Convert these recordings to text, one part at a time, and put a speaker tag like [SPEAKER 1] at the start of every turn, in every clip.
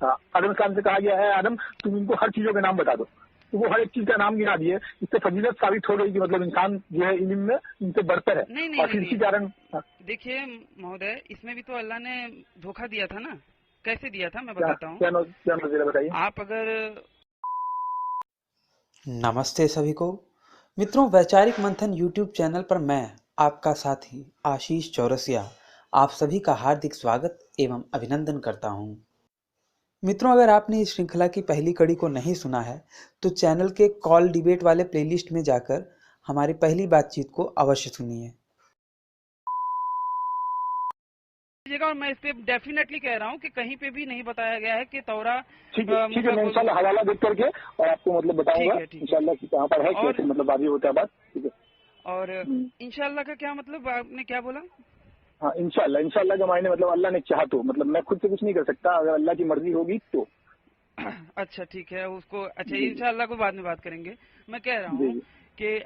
[SPEAKER 1] आदम इस्लाम से कहा गया है आदम तुम इनको हर चीजों के नाम बता दो, तो वो हर एक चीज का नाम गिना दिए। इससे फजीलत साबित हो रही कि मतलब इंसान जो है इल्म में इनसे बढ़तर है।
[SPEAKER 2] नहीं
[SPEAKER 1] और फिर इसी कारण
[SPEAKER 2] देखिए महोदय, इसमें भी तो अल्लाह ने धोखा दिया था ना। कैसे दिया था मैं बताता हूँ।
[SPEAKER 1] क्या नजरिया बताइए
[SPEAKER 2] आप अगर
[SPEAKER 3] नमस्ते सभी को मित्रों, वैचारिक मंथन यूट्यूब चैनल पर मैं आपका साथी आशीष चौरसिया आप सभी का हार्दिक स्वागत एवं अभिनंदन करता हूं। मित्रों, अगर आपने इस श्रृंखला की पहली कड़ी को नहीं सुना है तो चैनल के कॉल डिबेट वाले प्लेलिस्ट में जाकर हमारी पहली बातचीत को अवश्य सुनिए।
[SPEAKER 2] और मैं इस पे डेफिनेटली कह रहा हूँ कि कहीं पे भी नहीं बताया गया है कि तौरा।
[SPEAKER 1] ठीक है, मैं इंशाल्लाह हवाला देख करके और आपको मतलब बताऊंगा इंशाल्लाह कि कहाँ पर है, कैसे मतलब आगे होता है बात। ठीक है,
[SPEAKER 2] और इंशाल्लाह का क्या मतलब, आपने क्या बोला?
[SPEAKER 1] हाँ, इंशाल्लाह का मायने मतलब अल्लाह ने चाहा तो, मतलब मैं खुद से कुछ नहीं कर सकता, अगर अल्लाह की मर्जी होगी तो।
[SPEAKER 2] अच्छा ठीक है, उसको अच्छा इंशाल्लाह को बाद में बात करेंगे। मैं कह रहा हूँ कि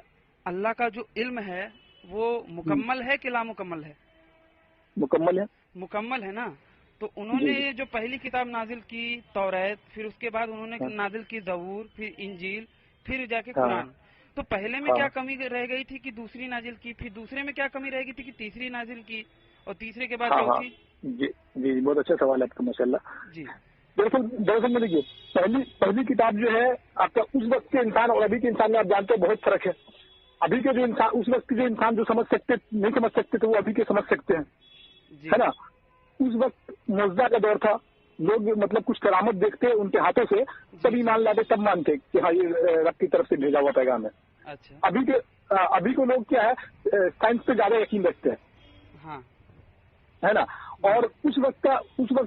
[SPEAKER 2] अल्लाह का जो इल्म है वो मुकम्मल है कि लामुकम्मल है? मुकम्मल है ना। तो उन्होंने जो पहली किताब नाजिल की तौरात, फिर उसके बाद उन्होंने नाजिल की ज़बूर, फिर इंजील, फिर जाके कुरान। तो पहले में क्या कमी रह गई थी कि दूसरी नाजिल की, फिर दूसरे में क्या कमी रह गई थी कि तीसरी नाजिल की, और तीसरे के बाद चौथी।
[SPEAKER 1] जी, बहुत अच्छा सवाल है आपका, माशाल्लाह।
[SPEAKER 2] जी
[SPEAKER 1] दरअसल में देखिए, पहली किताब जो है आपका उस वक्त के इंसान और अभी के इंसान में आप जानते हैं बहुत फर्क है। अभी के जो इंसान, उस वक्त के जो इंसान जो नहीं समझ सकते थे वो अभी के समझ सकते हैं, है ना। उस वक्त मुआवजा का दौर था, लोग मतलब कुछ करामत देखते उनके हाथों से तब ईमान लाते, तब मानते कि हाँ ये रब की तरफ से भेजा हुआ पैगाम है।
[SPEAKER 2] अच्छा।
[SPEAKER 1] अभी को लोग क्या है, साइंस पे ज्यादा यकीन रखते हैं,
[SPEAKER 2] हाँ,
[SPEAKER 1] है ना। और उस वक्त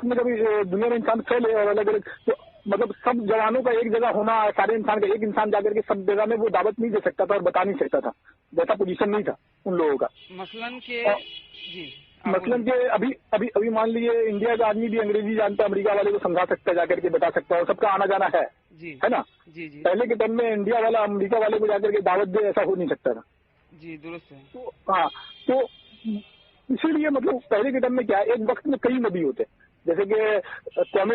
[SPEAKER 1] में कभी दुनिया में इंसान फैले और अलग अलग, तो मतलब सब जवानों का एक जगह होना, सारे इंसान का एक इंसान जाकर के सब जगह में वो दावत नहीं दे सकता था और बता नहीं सकता था, वैसा पोजीशन नहीं था उन लोगों का। मसलन के अभी मान लीजिए इंडिया का आदमी भी अंग्रेजी जानता है, अमेरिका वाले को समझा सकता है, जाकर के बता सकता है, और सबका आना जाना है ना। पहले के टाइम में इंडिया वाला अमेरिका वाले को जाकर के दावत दे, ऐसा हो नहीं सकता था।
[SPEAKER 2] जी दुरुस्त है।
[SPEAKER 1] तो हाँ, तो इसीलिए मतलब पहले के टाइम में क्या है, एक वक्त में कई नबी होते, जैसे कि कौम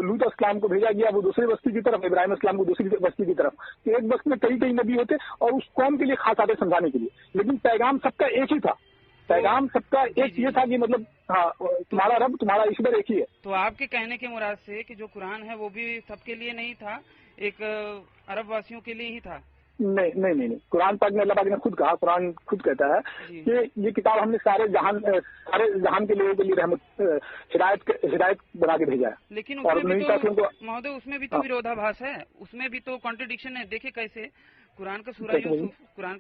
[SPEAKER 1] लूत अस्लाम को भेजा गया वो दूसरी बस्ती की तरफ, इब्राहिम अस्लाम को दूसरी बस्ती की तरफ, तो एक वक्त में कई नबी होते और उस कौम के लिए खास आते समझाने के लिए, लेकिन पैगाम सबका एक ही था। पैगाम सबका एक ये था कि मतलब हाँ, तुम्हारा रब, तुम्हारा ईश्वर एक ही है।
[SPEAKER 2] तो आपके कहने के मुराद से कि जो कुरान है वो भी सबके लिए नहीं था, एक अरब वासियों के लिए ही था?
[SPEAKER 1] नहीं, कुरान पाक में अल्लाह पाक ने खुद कहा, कुरान खुद कहता है कि ये किताब हमने सारे जहान के लोगों के लिए रहमत, हिदायत बना के भेजा है।
[SPEAKER 2] लेकिन उसमें भी तो महोदय, उसमें भी तो विरोधाभास है, उसमें भी तो कॉन्ट्रडिक्शन है। देखिए कैसे, कुरान का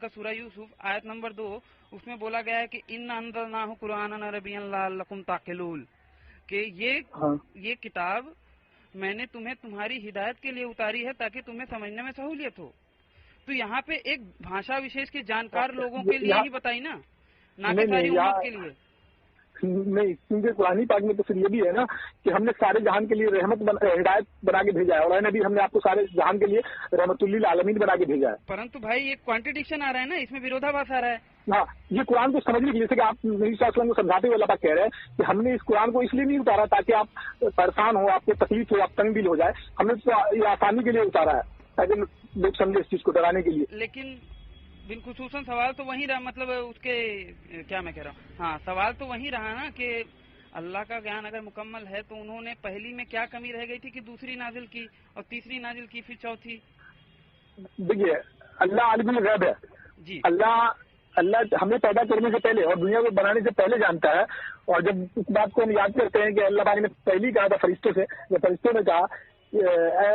[SPEAKER 2] सूरा यूसुफ आयत नंबर 2, उसमें बोला गया है कि इन्ना अंज़लनाहु कुरानन अरबिय्यन लअल्लकुम ताक़िलून, कि ये किताब मैंने तुम्हें तुम्हारी हिदायत के लिए उतारी है ताकि तुम्हें समझने में सहूलियत हो। तो यहाँ पे एक भाषा विशेष के जानकार लोगों के लिए ही बताई ना कि सारी उम्मत के लिए
[SPEAKER 1] नहीं, क्योंकि कुरानी पाक में तो फिर ये भी है ना कि हमने सारे जहान के लिए हिदायत बना के भेजा है, और नबी हमने आपको सारे जहान के लिए रहमतुल्लिल आलमीन बना के भेजा है।
[SPEAKER 2] परंतु भाई ये कॉन्ट्रडिक्शन आ रहा है ना, इसमें विरोधाभास आ रहा है।
[SPEAKER 1] हाँ, ये कुरान को समझने के लिए, जैसे कि आप नबी सल्लल्लाहु अलैहि वसल्लम को समझाते हुए अल्लाह पाक कह रहे हैं कि हमने इस कुरान को इसलिए नहीं उतारा ताकि आप परेशान हो, आपको तकलीफ हो, आप तंग दिल हो जाए, हमने तो ये आसानी के लिए उतारा है ताकि लोग समझे इस चीज को, डराने के लिए।
[SPEAKER 2] लेकिन बिलखुसूसन सवाल तो वही रहा, मतलब उसके क्या मैं कह रहा हूँ, हाँ सवाल तो वही रहा ना कि अल्लाह का ज्ञान अगर मुकम्मल है तो उन्होंने पहली में क्या कमी रह गई थी कि दूसरी नाजिल की, और तीसरी नाजिल की, फिर चौथी।
[SPEAKER 1] देखिए, अल्लाह आलिमुल गैब है जी। अल्लाह हमें पैदा करने से पहले और दुनिया को बनाने से पहले जानता है। और जब इस बात को हम याद करते हैं कि अल्लाह पाक ने पहली कहा था फरिश्तों से, जब फरिश्तों ने कहा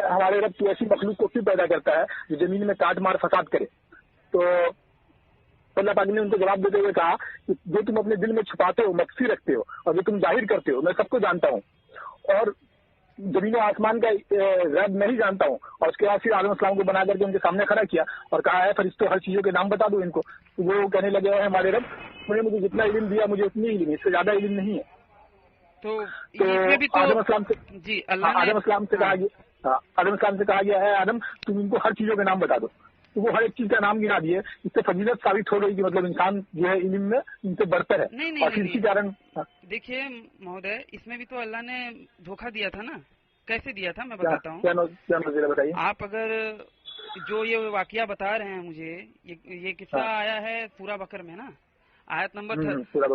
[SPEAKER 1] हमारे रब तू ऐसी मखलूक को क्यों पैदा करता है जो जमीन में काट मार फसाद करे, तो अल्लाह पाक ने उनको जवाब देते हुए कहा कि जो तुम अपने दिल में छुपाते हो, मख्फी रखते हो, और जो तुम जाहिर करते हो, मैं सबको जानता हूँ, और जमीन आसमान का रब नहीं जानता हूँ। और उसके बाद फिर आदम अस्सलाम को बना करके उनके सामने खड़ा किया और कहा है फरिश्तों हर चीजों के नाम बता दो इनको। तो वो कहने लगे हमारे रब मुझे जितना इल्म दिया मुझे उतनी इल्म है, इससे ज्यादा इल्म नहीं है।
[SPEAKER 2] तो आदम अस्सलाम
[SPEAKER 1] से कहा गया है आदम तुम इनको हर चीजों के नाम बता दो, तो वो हर एक चीज का नाम गिना दिए। इससे फजीलत साबित हो रही कि मतलब इंसान जो है इल्म में इनसे बढ़तर है। और फिर इसी कारण
[SPEAKER 2] देखिए महोदय, इसमें भी तो अल्लाह ने धोखा दिया था ना। कैसे दिया था मैं बताता हूँ।
[SPEAKER 1] क्या नज़ीर बताइए।
[SPEAKER 2] आप अगर जो ये वाकया बता रहे हैं मुझे, ये किस्सा आया है सूरा बकर में ना, आयत नंबर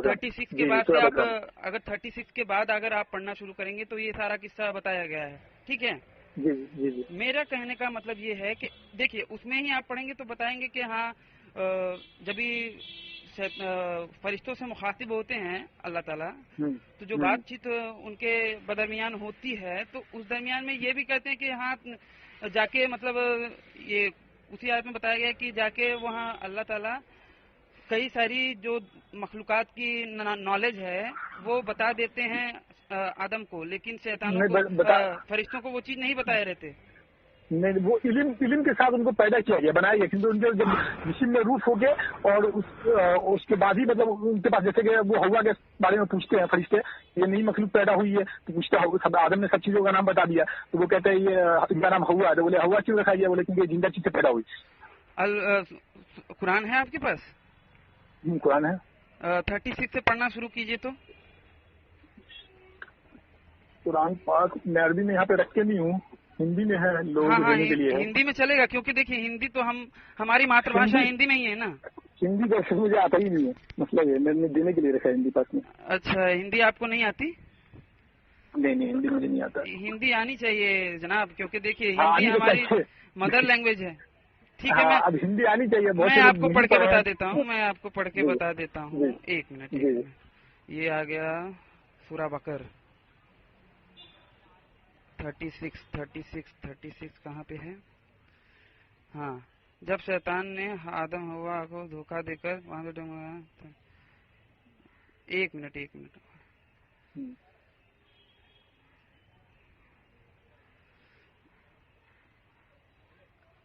[SPEAKER 2] 36 के बाद से आप अगर 36 के बाद अगर आप पढ़ना शुरू करेंगे तो ये सारा किस्सा बताया गया है, ठीक है।
[SPEAKER 1] जी जी जी।
[SPEAKER 2] मेरा कहने का मतलब ये है कि देखिए उसमें ही आप पढ़ेंगे तो बताएंगे कि हाँ जब भी फरिश्तों से मुखातिब होते हैं अल्लाह ताला, तो जो बातचीत उनके बदरमियान होती है तो उस दरमियान में ये भी कहते हैं कि हाँ जाके मतलब ये उसी आयत में बताया गया कि जाके वहाँ अल्लाह ताला कई सारी जो मखलूकात की नॉलेज है वो बता देते हैं आदम को, लेकिन शैतानों को फरिश्तों को वो चीज नहीं बताए रहते।
[SPEAKER 1] नहीं, वो इल्म के साथ उनको पैदा किया गया, बनाया गया, क्योंकि उनके जब जिस्म में रूफ हो गए और उसके बाद ही मतलब उनके पास जैसे कि वो हवा के बारे में पूछते हैं फरिश्ते, ये नई मखलूक पैदा हुई है तो पूछते सब आदम ने सब चीजों का नाम बता दिया, तो वो कहते हैं ये इनका नाम हवा है, तो बोले हवा क्यों रखा गया, बोले क्योंकि जिंदा चीज से पैदा हुई।
[SPEAKER 2] कुरान है आपके पास?
[SPEAKER 1] कुरान है।
[SPEAKER 2] 36 से पढ़ना शुरू कीजिए। तो
[SPEAKER 1] कुरान पाक मैं अरबी में यहाँ पे रख के नहीं हूँ, हिंदी में है लोगों को देने के लिए।
[SPEAKER 2] हिंदी में चलेगा, क्योंकि देखिए हिंदी तो हमारी मातृभाषा हिंदी में ही है ना।
[SPEAKER 1] हिंदी का मुझे आता ही नहीं है, मतलब है मैंने देने के लिए रखा है हिंदी पास में।
[SPEAKER 2] अच्छा, हिंदी आपको नहीं आती?
[SPEAKER 1] नहीं, हिंदी मुझे नहीं आता।
[SPEAKER 2] हिंदी आनी चाहिए जनाब, क्योंकि देखिए हिंदी हमारी मदर लैंग्वेज है, ठीक है। मैं
[SPEAKER 1] अब हिंदी आनी चाहिए।
[SPEAKER 2] मैं आपको पढ़ के बता देता हूँ, मैं आपको पढ़ के बता देता हूँ। एक मिनट। ये आ गया सूरा बकर 36 कहाँ पे है? हाँ, जब शैतान ने आदम हवा को धोखा देकर, एक मिनट।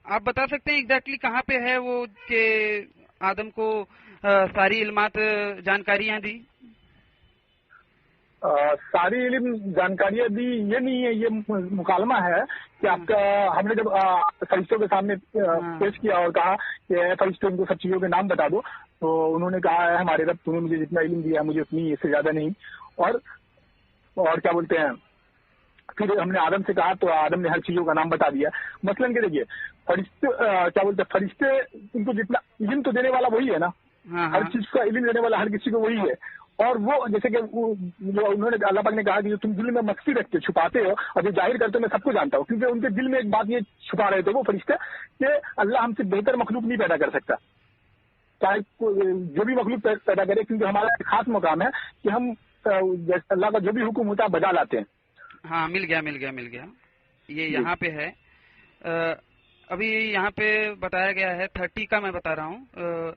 [SPEAKER 2] आप बता सकते हैं एग्जैक्टली कहाँ पे है वो कि आदम को सारी इल्मात जानकारियां दी?
[SPEAKER 1] सारी इल्म जानकारियां दी ये नहीं है, ये मुकालमा है कि आपका हमने जब फरिश्तों के सामने पेश किया और कहा कि फरिश्तों को सब चीजों के नाम बता दो, तो उन्होंने कहा है हमारे रब तूने मुझे जितना इल्म दिया मुझे उतनी, इससे ज्यादा नहीं। और क्या बोलते हैं, फिर हमने आदम से कहा तो आदम ने हर चीजों का नाम बता दिया। मसलन के देखिए फरिश्ते क्या बोलते हैं, फरिश्ते उनको जितना इल्म तो देने वाला वही है ना, हर चीज का इल्म देने वाला हर किसी को वही है। और वो जैसे कि उन्होंने अल्लाह पाक ने कहा कि तुम दिल में मख्फी रखते छुपाते हो और जो जाहिर करते हो मैं सबको जानता हूँ, क्योंकि उनके दिल में एक बात ये छुपा रहे थे वो फरिश्ते कि अल्लाह हमसे बेहतर मखलूक नहीं पैदा कर सकता, चाहे जो भी मखलूक पैदा करे, क्योंकि हमारा एक खास मकाम है कि हम अल्लाह का जो भी हुक्म होता है बजा लाते हैं।
[SPEAKER 2] हाँ, मिल गया। ये यहाँ पे है। अभी यहाँ पे बताया गया है 30 का मैं बता रहा हूँ।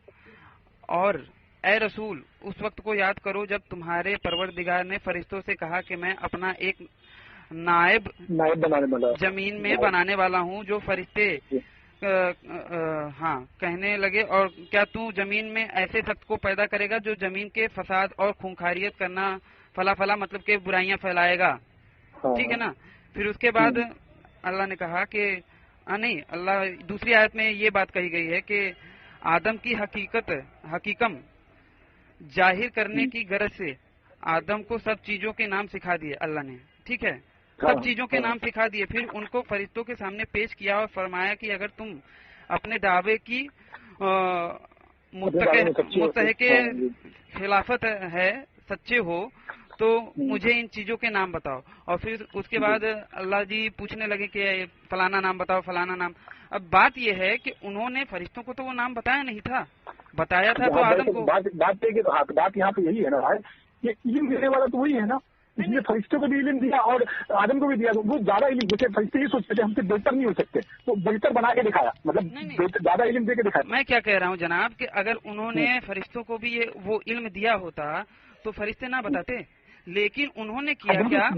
[SPEAKER 2] और ए रसूल, उस वक्त को याद करो जब तुम्हारे परवरदिगार ने फरिश्तों से कहा कि मैं अपना एक नायब
[SPEAKER 1] बनाने वाला,
[SPEAKER 2] जमीन में बनाने वाला हूँ। जो फरिश्ते हाँ कहने लगे, और क्या तू जमीन में ऐसे शख्स को पैदा करेगा जो जमीन के फसाद और खूंखारियत करना फला मतलब के बुराइयां फैलाएगा, ठीक है ना। फिर उसके बाद अल्लाह ने कहा कि नहीं, अल्लाह दूसरी आयत में ये बात कही गई है कि आदम की हकीकम जाहिर करने की गरज से आदम को सब चीजों के नाम सिखा दिए अल्लाह ने, ठीक है, सब चीजों के नाम सिखा दिए। फिर उनको फरिश्तों के सामने पेश किया और फरमाया कि अगर तुम अपने दावे की मुत्तह के खिलाफत है, सच्चे हो, तो मुझे इन चीजों के नाम बताओ। और फिर उसके बाद अल्लाह जी पूछने लगे कि फलाना नाम बताओ, फलाना नाम। अब बात यह है कि उन्होंने फरिश्तों को तो वो नाम बताया नहीं था, बताया था तो आदम को।
[SPEAKER 1] बात यहाँ पे यही है ना भाई, ये इल्म देने वाला तो वही है ना, इसलिए फरिश्तों को भी इल्म दिया और आदम को भी दिया। वो ज्यादा इल्म, जैसे फरिश्ते ये सोचते थे हमसे बेहतर नहीं हो सकते, तो बेहतर बना के दिखाया, मतलब ज्यादा इल्म दे के दिखाया।
[SPEAKER 2] मैं क्या कह रहा हूँ जनाब कि अगर उन्होंने फरिश्तों को भी वो इल्म दिया होता तो फरिश्ते ना बताते, लेकिन उन्होंने किया क्या?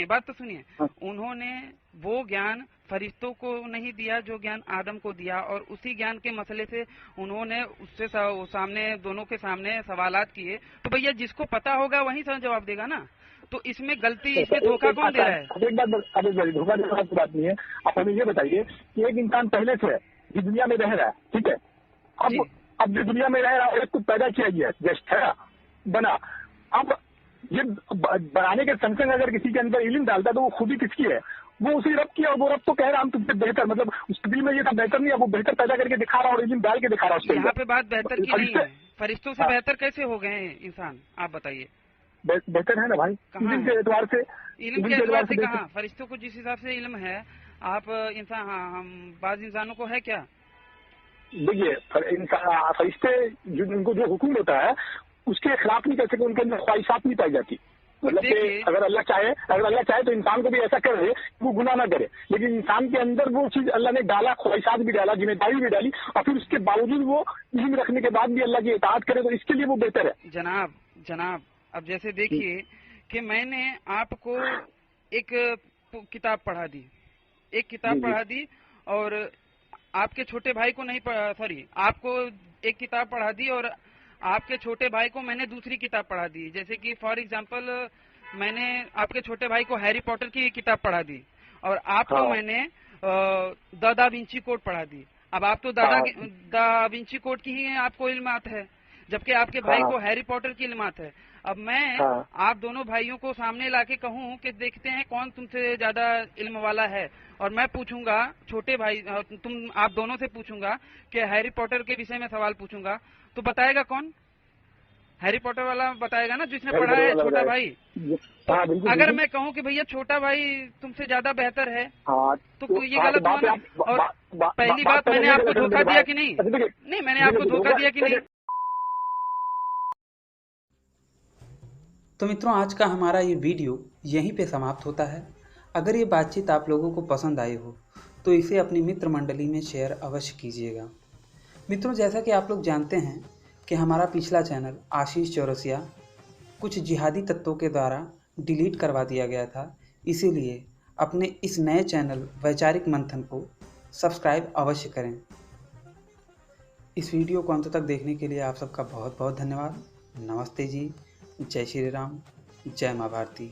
[SPEAKER 2] बात तो सुनिए। उन्होंने वो ज्ञान फरिश्तों को नहीं दिया जो ज्ञान आदम को दिया, और उसी ज्ञान के मसले से उन्होंने उससे सामने दोनों के सामने सवालात किए। तो भैया जिसको पता होगा वही जवाब देगा ना, तो इसमें गलती, इसमें धोखा कौन दे रहा है?
[SPEAKER 1] एक बात धोखा देने वाली बात नहीं है। आप हमें ये बताइए कि एक इंसान पहले से जिस दुनिया में रह रहा है, ठीक है, अब जो दुनिया में रह रहा है उसको पैदा किया गया, जस्ट है बना। अब ये बनाने के संग संग अगर किसी के अंदर इल्म डालता तो वो खुद ही किसकी है, वो उसी रब की, और वो रब तो कह रहा हम तुमसे बेहतर, मतलब उसके दिल में ये था बेहतर नहीं है, वो बेहतर पैदा करके दिखा रहा और इल्म डाल के दिखा रहा उसके
[SPEAKER 2] यहाँ
[SPEAKER 1] अंदर।
[SPEAKER 2] पे बात बेहतर की नहीं है, फरिश्तों से बेहतर कैसे हो गए हैं इंसान, आप बताइए।
[SPEAKER 1] बेहतर है ना भाई, इल्म के एतबार से।
[SPEAKER 2] इल्म के एतबार से कहाँ? फरिश्तों को जिस हिसाब से इल्म है, आप इंसान, हम बाज इंसानों को है क्या?
[SPEAKER 1] देखिए फरिश्ते उनको जो हुक्म होता है उसके खिलाफ नहीं कर सके, उनके अंदर ख्वाहिशात नहीं पाई जाती। मतलब कि अगर अल्लाह चाहे तो इंसान को भी ऐसा करे वो गुनाह ना करे, लेकिन इंसान के अंदर वो चीज अल्लाह ने डाला, ख्वाहिशात भी डाला, जिम्मेदारी भी डाली, और फिर उसके बावजूद वो इल्म रखने के बाद भी अल्लाह की इताअत करे, तो इसके लिए वो बेहतर है।
[SPEAKER 2] जनाब अब जैसे देखिए कि मैंने आपको एक किताब पढ़ा दी, और आपके छोटे भाई को नहीं, सॉरी, आपको एक किताब पढ़ा दी और आपके छोटे भाई को मैंने दूसरी किताब पढ़ा दी। जैसे कि फॉर एग्जांपल मैंने आपके छोटे भाई को हैरी पॉटर की किताब पढ़ा दी, और आपको मैंने दा विंची कोड पढ़ा दी। अब आप तो दा विंची कोड की ही आपको इल्मात है, जबकि आपके भाई को हैरी पॉटर की इल्मात है। अब मैं आप दोनों भाइयों को सामने लाके कहूँ कि देखते हैं कौन तुमसे ज्यादा इल्म वाला है, और मैं पूछूंगा छोटे भाई, आप दोनों से पूछूंगा कि हैरी पॉटर के विषय में सवाल पूछूंगा, तो बताएगा कौन? हैरी पॉटर वाला बताएगा ना, जिसने पढ़ा है, छोटा भाई। तो अगर मैं कहूँ कि भैया छोटा भाई तुमसे ज्यादा बेहतर है, तो ये गलत हुआ ना। और पहली बात, मैंने आपको धोखा दिया कि नहीं? नहीं, मैंने आपको धोखा दिया कि नहीं?
[SPEAKER 3] तो मित्रों, आज का हमारा ये वीडियो यहीं पे समाप्त होता है। अगर ये बातचीत आप लोगों को पसंद आई हो तो इसे अपनी मित्र मंडली में शेयर अवश्य कीजिएगा। मित्रों, जैसा कि आप लोग जानते हैं कि हमारा पिछला चैनल आशीष चौरसिया कुछ जिहादी तत्वों के द्वारा डिलीट करवा दिया गया था, इसीलिए अपने इस नए चैनल वैचारिक मंथन को सब्सक्राइब अवश्य करें। इस वीडियो को अंत तक देखने के लिए आप सबका बहुत बहुत धन्यवाद। नमस्ते जी, जय श्री राम, जय माँ भारती।